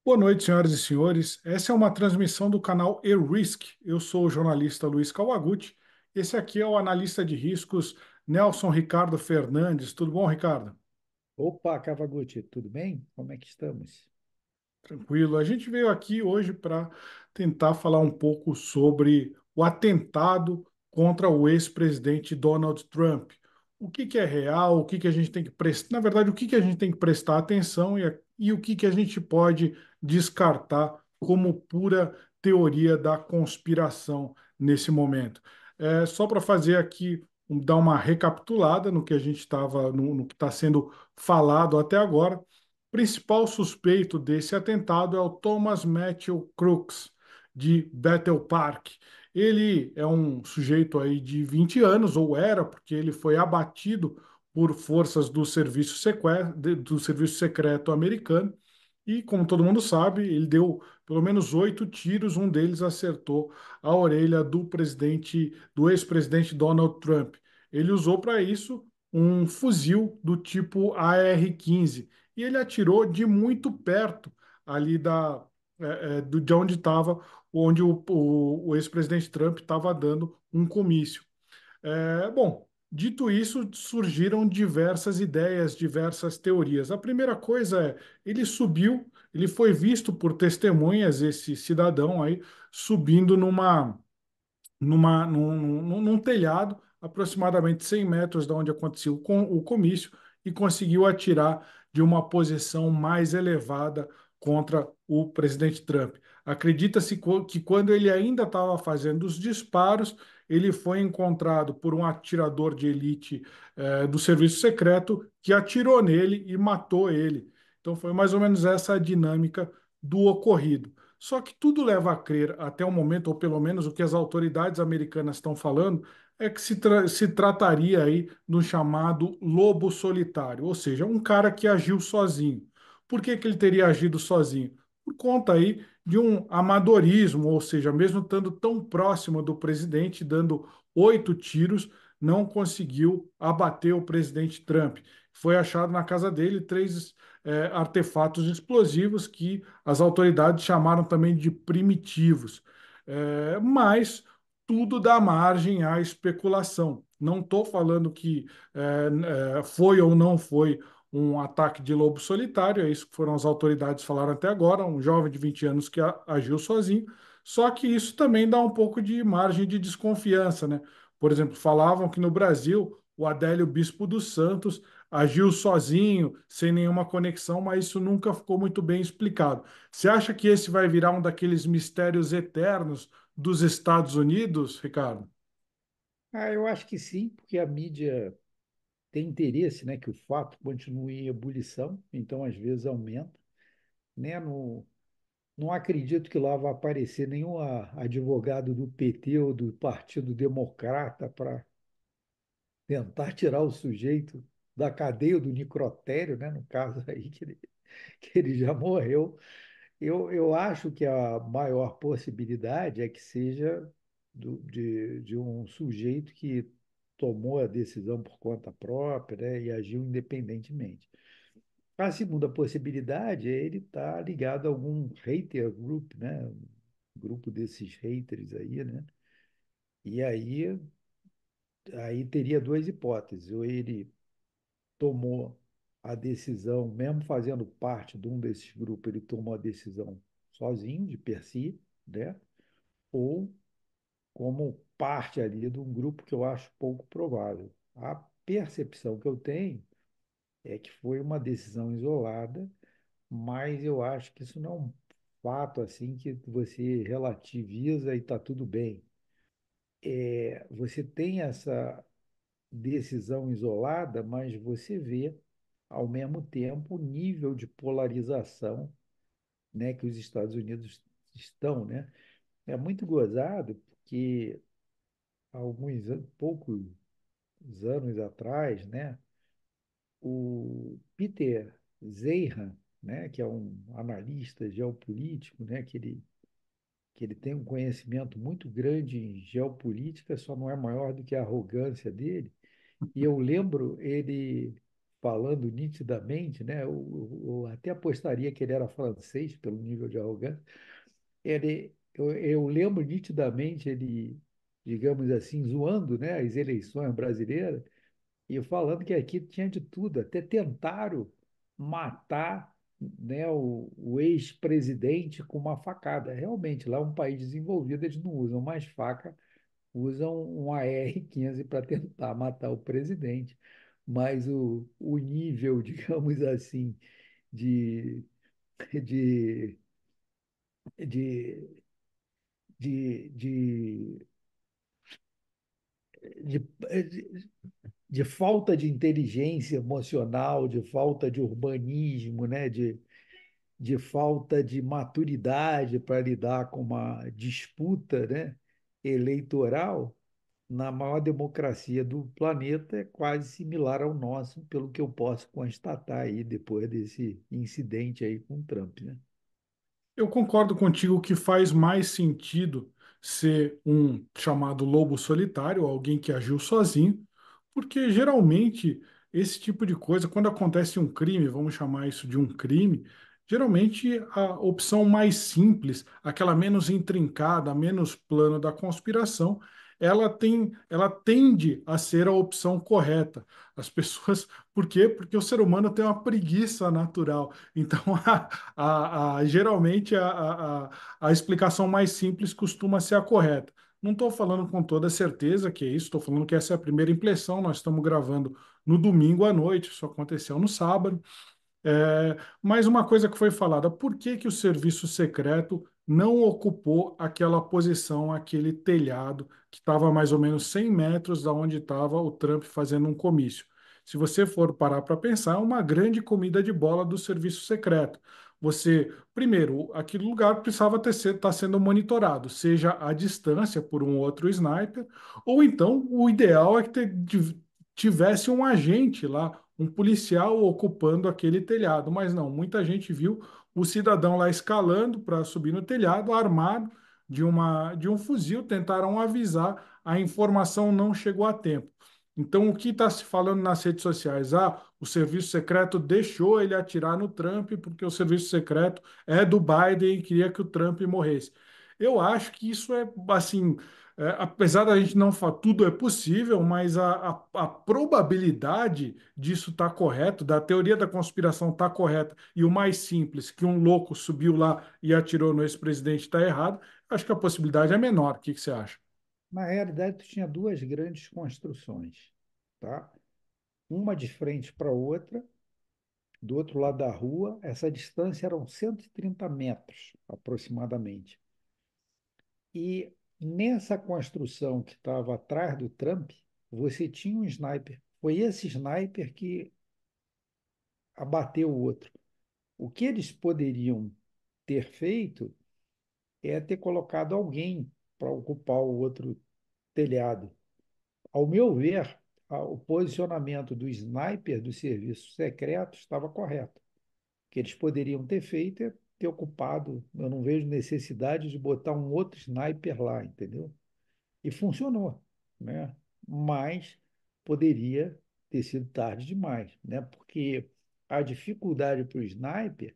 Boa noite, senhoras e senhores. Essa é uma transmissão do canal E-Risk. Eu sou o jornalista Luiz Kawaguchi. Esse aqui é o analista de riscos Nelson Ricardo Fernandes. Tudo bom, Ricardo? Opa, Cavaguti, tudo bem? Como é que estamos? Tranquilo. A gente veio aqui hoje para tentar falar um pouco sobre o atentado contra o ex-presidente Donald Trump. O que que é real, o que que a gente tem que prestar, na verdade, o que que a gente tem que prestar atenção e o que que a gente pode descartar como pura teoria da conspiração nesse momento. Só para fazer aqui, dar uma recapitulada no que a gente estava, no que está sendo falado até agora principal suspeito desse atentado é o Thomas Matthew Crooks, de Bethel Park. Ele é um sujeito aí de 20 anos, ou era, porque ele foi abatido por forças do serviço secreto americano. E, como todo mundo sabe, ele deu pelo menos 8 tiros, um deles acertou a orelha do ex-presidente Donald Trump. Ele usou para isso um fuzil do tipo AR-15 e ele atirou de muito perto ali de onde estava, onde o ex-presidente Trump estava dando um comício. Bom, dito isso, surgiram diversas ideias, diversas teorias. A primeira coisa é, ele foi visto por testemunhas, esse cidadão aí, subindo num telhado, aproximadamente 100 metros da onde aconteceu o comício, e conseguiu atirar de uma posição mais elevada contra o presidente Trump. Acredita-se que quando ele ainda estava fazendo os disparos, ele foi encontrado por um atirador de elite do serviço secreto que atirou nele e matou ele. Então foi mais ou menos essa a dinâmica do ocorrido. Só que tudo leva a crer, até o momento, ou pelo menos o que as autoridades americanas estão falando, é que se trataria aí do chamado lobo solitário, ou seja, um cara que agiu sozinho. Por que que ele teria agido sozinho? Por conta aí de um amadorismo, ou seja, mesmo estando tão próximo do presidente, dando 8 tiros, não conseguiu abater o presidente Trump. Foi achado na casa dele três artefatos explosivos que as autoridades chamaram também de primitivos. Mas tudo dá margem à especulação. Não estou falando que foi ou não foi um ataque de lobo solitário, é isso que foram as autoridades falaram até agora, um jovem de 20 anos que agiu sozinho, só que isso também dá um pouco de margem de desconfiança, né? Por exemplo, falavam que no Brasil o Adélio Bispo dos Santos agiu sozinho, sem nenhuma conexão, mas isso nunca ficou muito bem explicado. Você acha que esse vai virar um daqueles mistérios eternos dos Estados Unidos, Ricardo? Eu acho que sim, porque a mídia tem interesse, né, que o fato continue em ebulição, então às vezes aumenta, né? Não acredito que lá vai aparecer nenhum advogado do PT ou do Partido Democrata para tentar tirar o sujeito da cadeia ou do necrotério, né, no caso aí que ele já morreu. Eu acho que a maior possibilidade é que seja de um sujeito que tomou a decisão por conta própria, né, e agiu independentemente. A segunda possibilidade é ele estar ligado a algum hater group, né, um grupo desses haters aí, né? E aí teria duas hipóteses: ou ele tomou a decisão, mesmo fazendo parte de um desses grupos, ele tomou a decisão sozinho, de per si, né? Ou como parte ali de um grupo que eu acho pouco provável. A percepção que eu tenho é que foi uma decisão isolada, mas eu acho que isso não é um fato assim que você relativiza e está tudo bem. Você tem essa decisão isolada, mas você vê, ao mesmo tempo, o nível de polarização, né, que os Estados Unidos estão, né? É muito gozado porque poucos anos atrás, né, o Peter Zeihan, né, que é um analista geopolítico, né, que ele tem um conhecimento muito grande em geopolítica, só não é maior do que a arrogância dele. E eu lembro ele falando nitidamente, né? Eu até apostaria que ele era francês pelo nível de arrogância. Eu lembro nitidamente ele, digamos assim, zoando, né, as eleições brasileiras e falando que aqui tinha de tudo, até tentaram matar, né, o ex-presidente com uma facada. Realmente, lá é um país desenvolvido, eles não usam mais faca, usam um AR-15 para tentar matar o presidente. Mas o nível, digamos assim, de, de, de, de, de, de falta de inteligência emocional, de falta de urbanismo, né? De falta de maturidade para lidar com uma disputa, né? Eleitoral, na maior democracia do planeta, é quase similar ao nosso, pelo que eu posso constatar aí depois desse incidente aí com o Trump, né? Eu concordo contigo que faz mais sentido ser um chamado lobo solitário, alguém que agiu sozinho, porque geralmente esse tipo de coisa, quando acontece um crime, vamos chamar isso de um crime, geralmente a opção mais simples, aquela menos intrincada, menos plano da conspiração, ela tende a ser a opção correta. As pessoas, por quê? Porque o ser humano tem uma preguiça natural. Então, geralmente a explicação mais simples costuma ser a correta. Não estou falando com toda certeza que é isso, estou falando que essa é a primeira impressão. Nós estamos gravando no domingo à noite, isso aconteceu no sábado. Mais uma coisa que foi falada, por que que o serviço secreto não ocupou aquela posição, aquele telhado que estava mais ou menos 100 metros da onde estava o Trump fazendo um comício? Se você for parar para pensar, é uma grande comida de bola do serviço secreto. Você, primeiro, aquele lugar precisava estar sendo monitorado, seja à distância por um outro sniper, ou então o ideal é que tivesse um agente lá, um policial ocupando aquele telhado, mas não, muita gente viu o cidadão lá escalando para subir no telhado, armado de um fuzil, tentaram avisar, a informação não chegou a tempo. Então, o que está se falando nas redes sociais? Ah, o serviço secreto deixou ele atirar no Trump porque o serviço secreto é do Biden e queria que o Trump morresse. Eu acho que isso é assim, apesar da gente não falar tudo é possível, mas a probabilidade disso estar correto, da teoria da conspiração estar correta, e o mais simples, que um louco subiu lá e atirou no ex-presidente, está errado, acho que a possibilidade é menor. O que que você acha? Na realidade, tu tinha duas grandes construções, tá? Uma de frente para a outra, do outro lado da rua, essa distância eram 130 metros, aproximadamente. E nessa construção que estava atrás do Trump, você tinha um sniper. Foi esse sniper que abateu o outro. O que eles poderiam ter feito é ter colocado alguém para ocupar o outro telhado. Ao meu ver, o posicionamento do sniper do serviço secreto estava correto. O que eles poderiam ter feito é ter ocupado. Eu não vejo necessidade de botar um outro sniper lá, entendeu? E funcionou, né? Mas poderia ter sido tarde demais, né? Porque a dificuldade para o sniper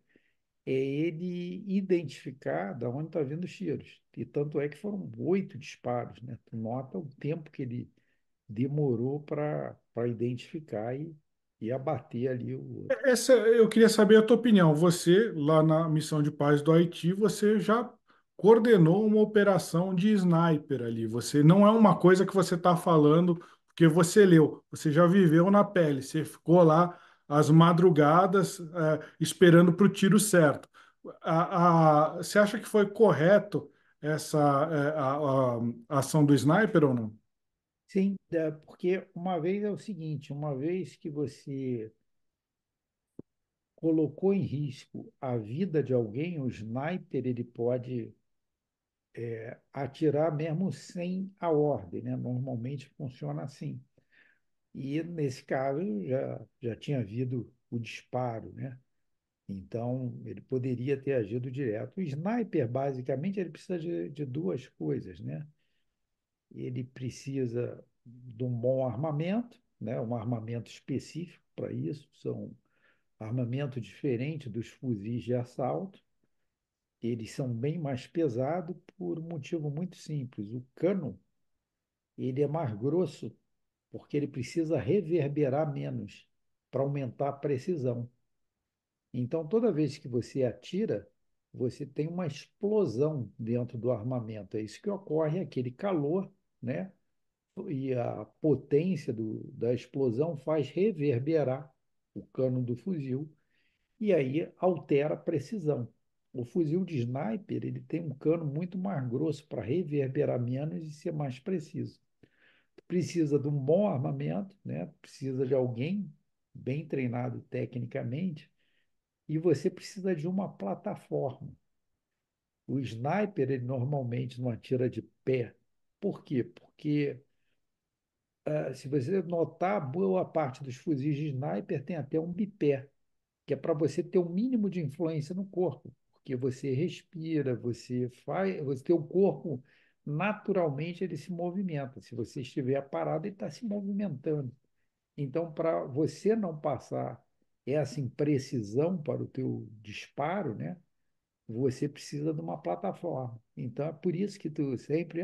é ele identificar de onde está vindo os tiros. E tanto é que foram 8 disparos, né? Tu nota o tempo que ele demorou para identificar e abater ali o outro. Eu queria saber a tua opinião. Você, lá na missão de paz do Haiti, você já coordenou uma operação de sniper ali. Você não é uma coisa que você está falando porque você leu, você já viveu na pele. Você ficou lá às madrugadas, esperando para o tiro certo. Você acha que foi correto essa, a ação do sniper ou não? Sim, porque uma vez é o seguinte, uma vez que você colocou em risco a vida de alguém, o sniper ele pode atirar mesmo sem a ordem, né? Normalmente funciona assim. E nesse caso já tinha havido o disparo, né? Então ele poderia ter agido direto. O sniper, basicamente, ele precisa de duas coisas, né? Ele precisa de um bom armamento, né? Um armamento específico, para isso, são armamento diferente dos fuzis de assalto. Eles são bem mais pesados por um motivo muito simples. O cano, ele é mais grosso porque ele precisa reverberar menos para aumentar a precisão. Então, toda vez que você atira, você tem uma explosão dentro do armamento. É isso que ocorre, aquele calor, né? E a potência da explosão faz reverberar o cano do fuzil e aí altera a precisão. O fuzil de sniper ele tem um cano muito mais grosso para reverberar menos e ser mais preciso. Precisa de um bom armamento, né? Precisa de alguém bem treinado tecnicamente e você precisa de uma plataforma. O sniper ele normalmente não atira de pé. Por quê? Porque se você notar, boa parte dos fuzis de sniper tem até um bipé, que é para você ter o mínimo de influência no corpo, porque você respira, você faz, você tem o corpo naturalmente ele se movimenta. Se você estiver parado, ele está se movimentando. Então, para você não passar essa imprecisão para o teu disparo, né, você precisa de uma plataforma. Então, é por isso que tu sempre,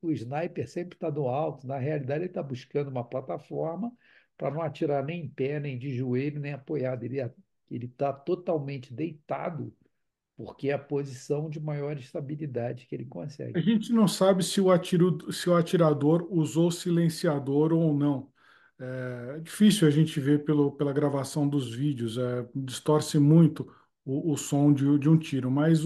o sniper sempre está do alto. Na realidade, ele está buscando uma plataforma para não atirar nem em pé, nem de joelho, nem apoiado. Ele está totalmente deitado, porque é a posição de maior estabilidade que ele A consegue. gente não sabe se o atirador usou silenciador ou não. É difícil a gente ver pela gravação dos vídeos, distorce muito o som de um tiro, mas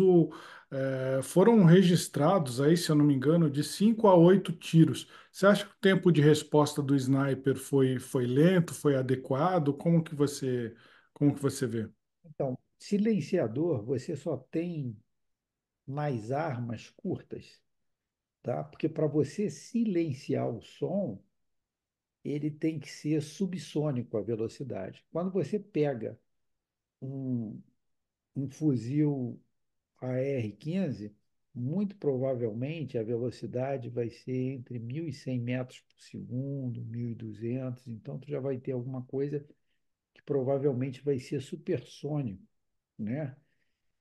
foram registrados aí, se eu não me engano, de 5 a 8 tiros. Você acha que o tempo de resposta do sniper foi lento, foi adequado? Como que você vê? Então, silenciador você só tem nas armas curtas, tá? Porque para você silenciar o som, ele tem que ser subsônico a velocidade. Quando você pega um, um fuzil AR-15, muito provavelmente a velocidade vai ser entre 1.100 metros por segundo, 1.200, então tu já vai ter alguma coisa que provavelmente vai ser supersônico, né?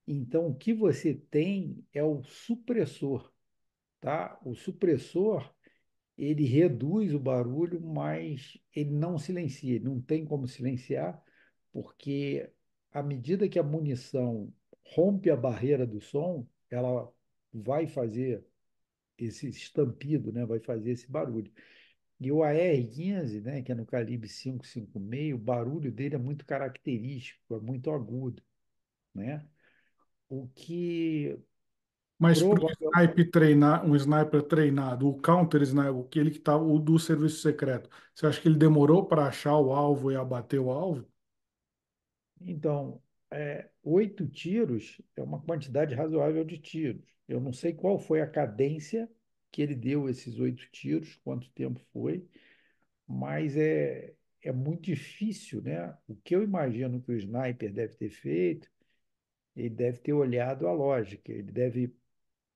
Então o que você tem é o supressor, tá? O supressor ele reduz o barulho, mas ele não silencia, ele não tem como silenciar, porque à medida que a munição rompe a barreira do som, ela vai fazer esse estampido, né? Vai fazer esse barulho. E o AR-15, né, que é no calibre 5,56, o barulho dele é muito característico, é muito agudo, né? O que Mas para provavelmente. um sniper treinado, o counter sniper, aquele que tá, o do serviço secreto, você acha que ele demorou para achar o alvo e abater o alvo? Então, 8 tiros é uma quantidade razoável de tiros. Eu não sei qual foi a cadência que ele deu esses 8 tiros, quanto tempo foi, mas é muito difícil, né? O que eu imagino que o sniper deve ter feito, ele deve ter olhado a lógica, ele deve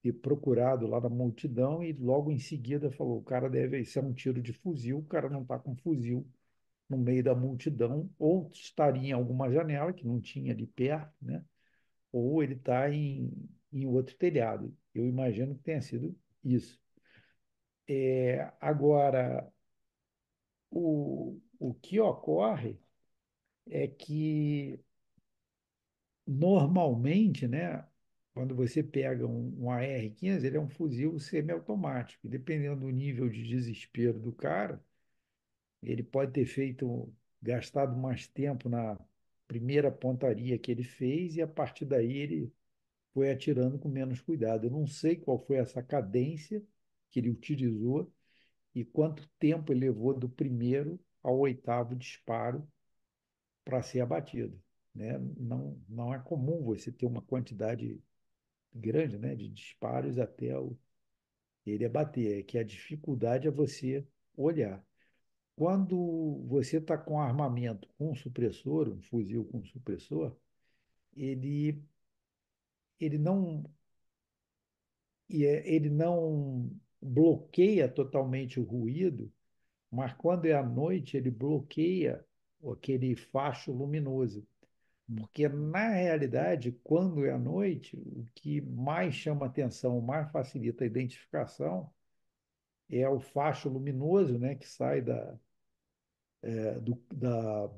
ter procurado lá na multidão e logo em seguida falou: o cara deve, isso é um tiro de fuzil, o cara não está com fuzil no meio da multidão, ou estaria em alguma janela que não tinha ali perto, né? Ou ele está em outro telhado. Eu imagino que tenha sido isso. Agora, o que ocorre é que, normalmente, né, quando você pega um AR-15, ele é um fuzil semiautomático. Dependendo do nível de desespero do cara, ele pode ter gastado mais tempo na primeira pontaria que ele fez e a partir daí ele foi atirando com menos cuidado. Eu não sei qual foi essa cadência que ele utilizou e quanto tempo ele levou do primeiro ao oitavo disparo para ser abatido, né? Não, não é comum você ter uma quantidade grande, né, de disparos até ele abater. É que a dificuldade é você olhar. Quando você está com armamento com supressor, um fuzil com supressor, ele, ele não ele não bloqueia totalmente o ruído, mas quando é à noite, ele bloqueia aquele facho luminoso. Porque, na realidade, quando é à noite, o que mais chama atenção, mais facilita a identificação, é o facho luminoso, né, que sai da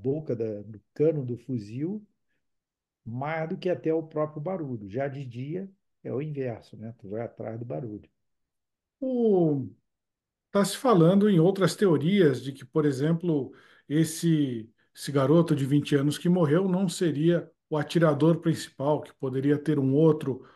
boca do cano do fuzil, mais do que até o próprio barulho. Já de dia é o inverso, né? Tu vai atrás do barulho. O Está se falando em outras teorias de que, por exemplo, esse garoto de 20 anos que morreu não seria o atirador principal, que poderia ter um outro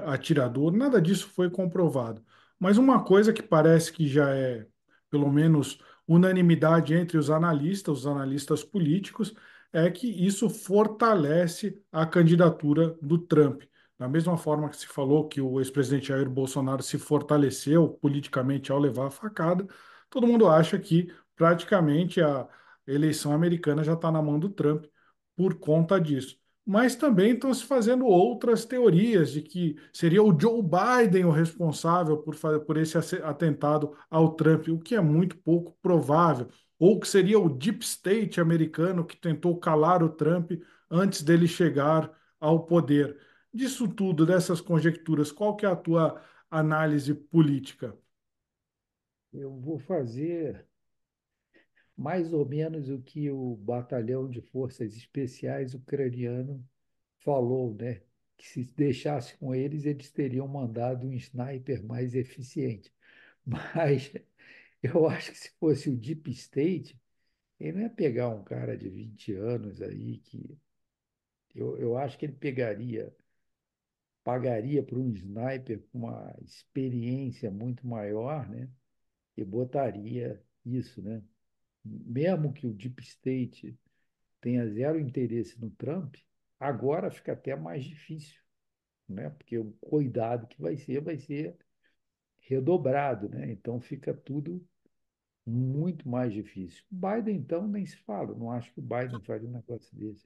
atirador. Nada disso foi comprovado. Mas uma coisa que parece que já é, pelo menos, unanimidade entre os analistas políticos, é que isso fortalece a candidatura do Trump. Da mesma forma que se falou que o ex-presidente Jair Bolsonaro se fortaleceu politicamente ao levar a facada, todo mundo acha que praticamente a eleição americana já está na mão do Trump por conta disso. Mas também estão se fazendo outras teorias de que seria o Joe Biden o responsável por esse atentado ao Trump, o que é muito pouco provável. Ou que seria o Deep State americano que tentou calar o Trump antes dele chegar ao poder. Disso tudo, dessas conjecturas, qual que é a tua análise política? Eu vou fazer mais ou menos o que o Batalhão de Forças Especiais ucraniano falou, né? Que se deixasse com eles, eles teriam mandado um sniper mais eficiente. Mas eu acho que se fosse o Deep State, ele não ia pegar um cara de 20 anos aí que eu acho que ele pagaria por um sniper com uma experiência muito maior, né? E botaria isso, né? Mesmo que o Deep State tenha zero interesse no Trump, agora fica até mais difícil, né? Porque o cuidado que vai ser redobrado, né? Então fica tudo muito mais difícil. Biden, então, nem se fala. Não acho que o Biden faria um negócio desse.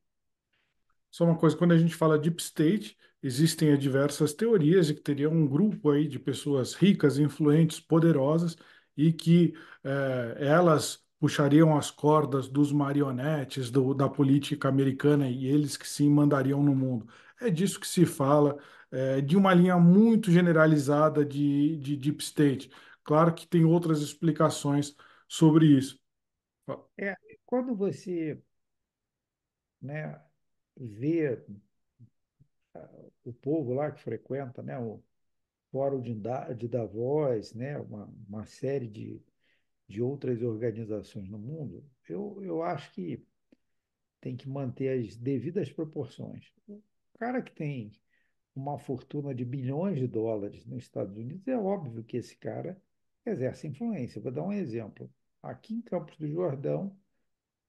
Só uma coisa, quando a gente fala Deep State, existem diversas teorias de que teria um grupo aí de pessoas ricas, influentes, poderosas e que elas puxariam as cordas dos marionetes da política americana e eles que sim mandariam no mundo. É disso que se fala, de uma linha muito generalizada de Deep State. Claro que tem outras explicações sobre isso. É, quando você, né, vê o povo lá que frequenta, né, o Fórum de Davos, né, uma série de outras organizações no mundo, eu acho que tem que manter as devidas proporções. O cara que tem uma fortuna de bilhões de dólares nos Estados Unidos, é óbvio que esse cara exerce influência. Vou dar um exemplo. Aqui em Campos do Jordão,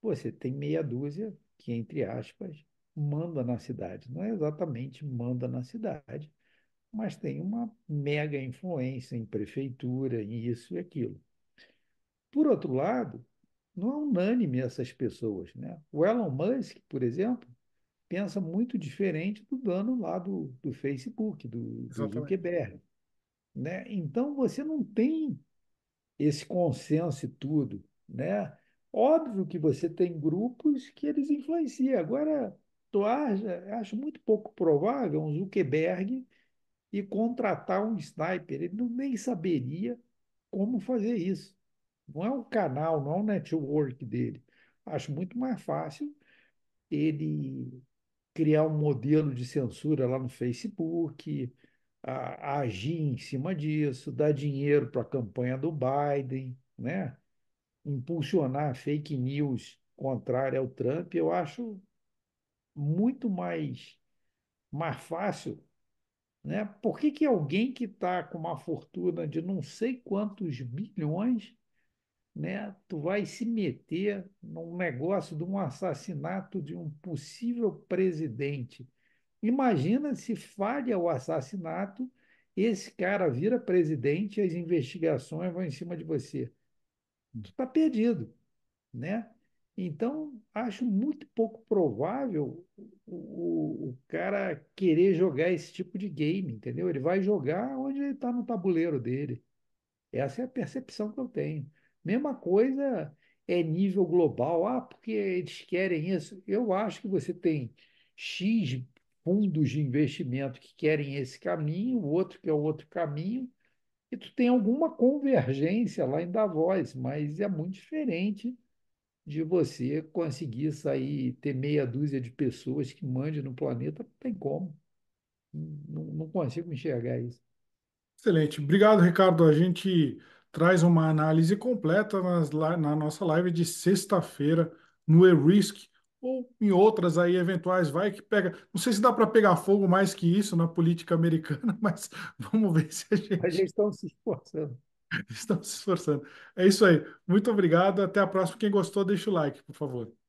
você tem meia dúzia que, entre aspas, manda na cidade. Não é exatamente manda na cidade, mas tem uma mega influência em prefeitura, em isso e aquilo. Por outro lado, não é unânime essas pessoas, né? O Elon Musk, por exemplo, pensa muito diferente do dono lá do Facebook, do Exatamente. Zuckerberg, né? Então você não tem esse consenso e tudo, né? Óbvio que você tem grupos que eles influenciam. Agora, acho muito pouco provável um Zuckerberg e contratar um sniper. Ele não, nem saberia como fazer isso. Não é o canal, não é o network dele. Acho muito mais fácil ele criar um modelo de censura lá no Facebook, agir em cima disso, dar dinheiro para a campanha do Biden, né? Impulsionar fake news contrária ao Trump. Eu acho muito mais fácil, né? Por que que alguém que está com uma fortuna de não sei quantos bilhões, né, tu vai se meter num negócio de um assassinato de um possível presidente? Imagina se falha o assassinato, esse cara vira presidente e as investigações vão em cima de você. Tu está perdido, né? Então, acho muito pouco provável o cara querer jogar esse tipo de game, entendeu? Ele vai jogar onde ele está no tabuleiro dele. Essa é a percepção que eu tenho. Mesma coisa é nível global. Ah, porque eles querem isso. Eu acho que você tem X fundos de investimento que querem esse caminho, o outro que é o outro caminho, e tu tem alguma convergência lá em Davos, mas é muito diferente de você conseguir sair, ter meia dúzia de pessoas que mandem no planeta, não tem como. Não consigo enxergar isso. Excelente. Obrigado, Ricardo. A gente traz uma análise completa na nossa live de sexta-feira no E-Risk ou em outras aí eventuais. Vai que pega. Não sei se dá para pegar fogo mais que isso na política americana, mas vamos ver se a Mas eles gente estão se esforçando. está se esforçando. É isso aí. Muito obrigado. Até a próxima. Quem gostou, deixa o like, por favor.